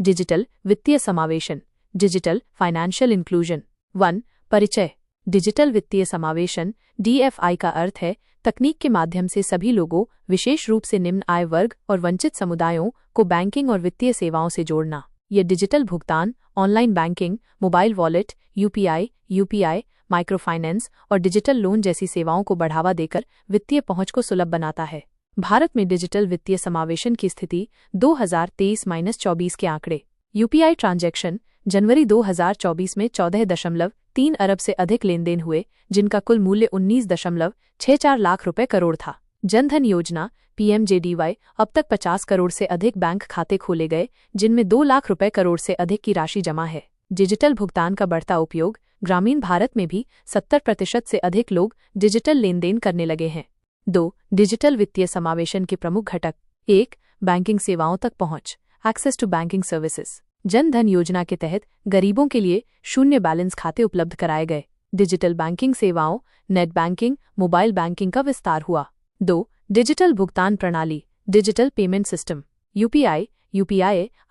Digital वित्तीय समावेशन, digital financial inclusion. 1. परिचय। डिजिटल वित्तीय समावेशन DFI का अर्थ है तकनीक के माध्यम से सभी लोगों, विशेष रूप से निम्न आय वर्ग और वंचित समुदायों को बैंकिंग और वित्तीय सेवाओं से जोड़ना। ये डिजिटल भुगतान, online banking, mobile wallet, UPI, micro finance और डिजिटल लोन जैसी सेवाओं को बढ़ावा देकर वित्तीय पहुंच को सुलभ बनाता है। भारत में डिजिटल वित्तीय समावेशन की स्थिति 2023-24 के आंकड़े। UPI ट्रांजैक्शन जनवरी 2024 में 14.3 अरब से अधिक लेनदेन हुए, जिनका कुल मूल्य 19.64 लाख रुपए करोड़ था। जनधन योजना PMJDY अब तक 50 करोड़ से अधिक बैंक खाते खोले गए, जिनमें 2 लाख रुपए करोड़ से अधिक की राशि जमा है। डिजिटल भुगतान का बढ़ता उपयोग। ग्रामीण भारत में भी 70% से अधिक लोग डिजिटल लेनदेन करने लगे हैं। 2. डिजिटल वित्तीय समावेशन के प्रमुख घटक। 1. बैंकिंग सेवाओं तक पहुंच, access to banking services. Jan Dhan योजना के तहत गरीबों के लिए शून्य बैलेंस खाते उपलब्ध कराए गए। डिजिटल बैंकिंग सेवाओं, नेट बैंकिंग, मोबाइल बैंकिंग का विस्तार हुआ। 2. डिजिटल भुगतान प्रणाली, digital payment system. UPI,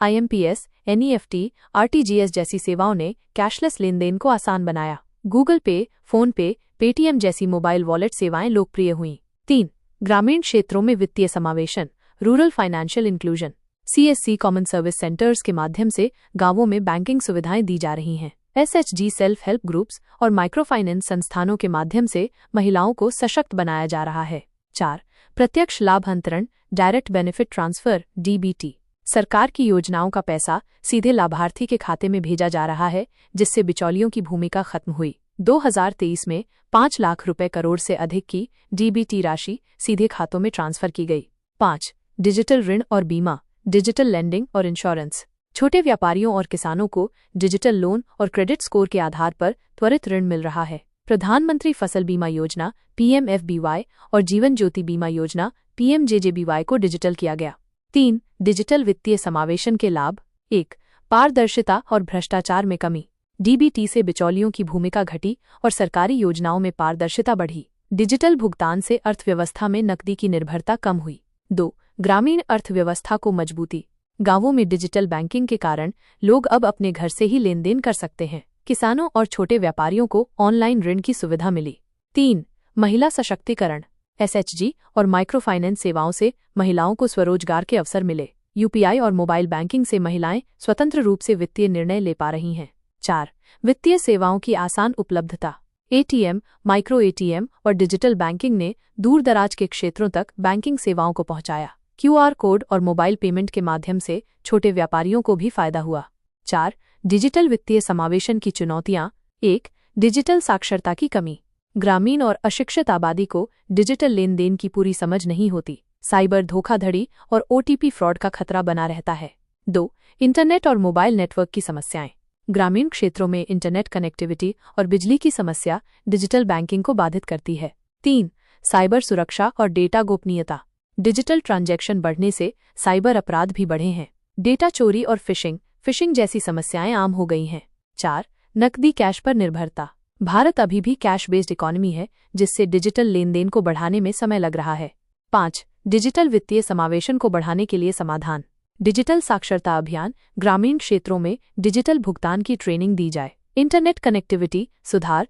IMPS, NEFT, RTGS जैसी सेवाओं ने कैशलेस लेनदेन को आसान बनाया। गूगल पे, फोन पे, पेटीएम जैसी मोबाइल वॉलेट सेवाएं लोकप्रिय हुईं। 3. ग्रामीण क्षेत्रों में वित्तीय समावेशन, rural financial inclusion. CSC common service centres के माध्यम से गांवों में बैंकिंग सुविधाएं दी जा रही हैं। SHG सेल्फ हेल्प ग्रुप्स और माइक्रो फाइनेंस संस्थानों के माध्यम से महिलाओं को सशक्त बनाया जा रहा है। 4. प्रत्यक्ष लाभ अंतरण, डायरेक्ट बेनिफिट ट्रांसफर DBT। सरकार की योजनाओं का पैसा सीधे लाभार्थी के खाते में भेजा जा रहा है, जिससे बिचौलियों की भूमिका खत्म हुई। 2023 में 5 लाख रुपए करोड़ से अधिक की DBT राशि सीधे खातों में ट्रांसफर की गई। 5. डिजिटल ऋण और बीमा, डिजिटल लेंडिंग और इंश्योरेंस। छोटे व्यापारियों और किसानों को डिजिटल लोन और क्रेडिट स्कोर के आधार पर त्वरित ऋण मिल रहा है। प्रधानमंत्री फसल बीमा योजना PMFBY और जीवन ज्योति बीमा योजना PMJJBY को डिजिटल किया गया। 3. डिजिटल वित्तीय समावेशन के लाभ। 1. पारदर्शिता और भ्रष्टाचार में कमी। DBT से बिचौलियों की भूमिका घटी और सरकारी योजनाओं में पारदर्शिता बढ़ी। डिजिटल भुगतान से अर्थव्यवस्था में नकदी की निर्भरता कम हुई। 2. ग्रामीण अर्थव्यवस्था को मजबूती। गांवों में डिजिटल बैंकिंग के कारण लोग अब अपने घर से ही लेनदेन कर सकते हैं। किसानों और छोटे व्यापारियों को ऑनलाइन ऋण की सुविधा मिली। 3. महिला सशक्तिकरण। SHG और माइक्रो फाइनेंस सेवाओं से महिलाओं को स्वरोजगार के अवसर मिले। UPI और मोबाइल बैंकिंग से महिलाएं स्वतंत्र रूप से वित्तीय निर्णय ले पा रही हैं। 4. वित्तीय सेवाओं की आसान उपलब्धता। ATM, माइक्रो ATM और डिजिटल बैंकिंग ने दूर दराज के क्षेत्रों तक बैंकिंग सेवाओं को पहुंचाया। QR कोड और मोबाइल पेमेंट के माध्यम से छोटे व्यापारियों को भी फायदा हुआ। 4. डिजिटल वित्तीय समावेशन की चुनौतियां। 1. डिजिटल साक्षरता की कमी। ग्रामीण और अशिक्षित आबादी को डिजिटल लेनदेन की पूरी समझ नहीं होती। साइबर धोखाधड़ी और OTP फ्रॉड का खतरा बना रहता है। 2. इंटरनेट और मोबाइल नेटवर्क की समस्याएं। ग्रामीण क्षेत्रों में इंटरनेट कनेक्टिविटी और बिजली की समस्या डिजिटल बैंकिंग को बाधित करती है। 3. साइबर सुरक्षा और डेटा गोपनीयता। डिजिटल ट्रांजैक्शन बढ़ने से साइबर अपराध भी बढ़े हैं। डेटा चोरी और फिशिंग जैसी समस्याएं आम हो गई हैं। 4. नकदी कैश पर निर्भरता। भारत अभी भी कैश बेस्ड इकोनॉमी है, जिससे डिजिटल लेनदेन को बढ़ाने में समय लग रहा है। 5. डिजिटल वित्तीय समावेशन को बढ़ाने के लिए समाधान। डिजिटल साक्षरता अभियान। ग्रामीण क्षेत्रों में डिजिटल भुगतान की ट्रेनिंग दी जाए। इंटरनेट कनेक्टिविटी सुधार।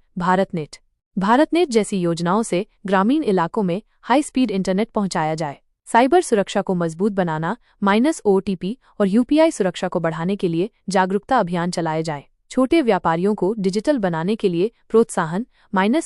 भारतनेट जैसी योजनाओं से ग्रामीण इलाकों में हाई स्पीड इंटरनेट पहुंचाया जाए। साइबर सुरक्षा को मजबूत बनाना। -OTP और UPI सुरक्षा को बढ़ाने के लिए जागरूकता अभियान चलाए जाए। छोटे व्यापारियों को डिजिटल बनाने के लिए प्रोत्साहन।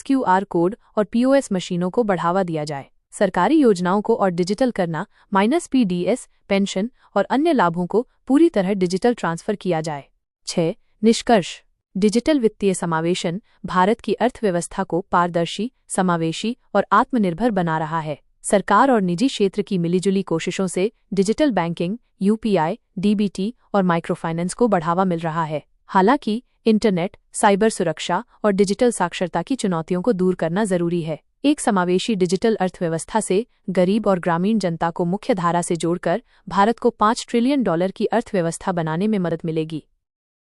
QR कोड और POS मशीनों को बढ़ावा दिया जाए। सरकारी योजनाओं को और डिजिटल करना। -PDS, पेंशन और अन्य लाभों को पूरी तरह डिजिटल ट्रांसफर किया जाए। 6. निष्कर्ष। डिजिटल वित्तीय समावेशन भारत की अर्थव्यवस्था को पारदर्शी, समावेशी और आत्मनिर्भर बना रहा है। सरकार और निजी क्षेत्र की मिलीजुली कोशिशों से डिजिटल बैंकिंग, UPI, DBT और माइक्रोफाइनेंस को बढ़ावा मिल रहा है। हालांकि इंटरनेट, साइबर सुरक्षा और डिजिटल साक्षरता की चुनौतियों को दूर करना जरूरी है। एक समावेशी डिजिटल अर्थव्यवस्था से गरीब और ग्रामीण जनता को मुख्य धारा से जोड़कर भारत को $5 ट्रिलियन की अर्थव्यवस्था बनाने में मदद मिलेगी।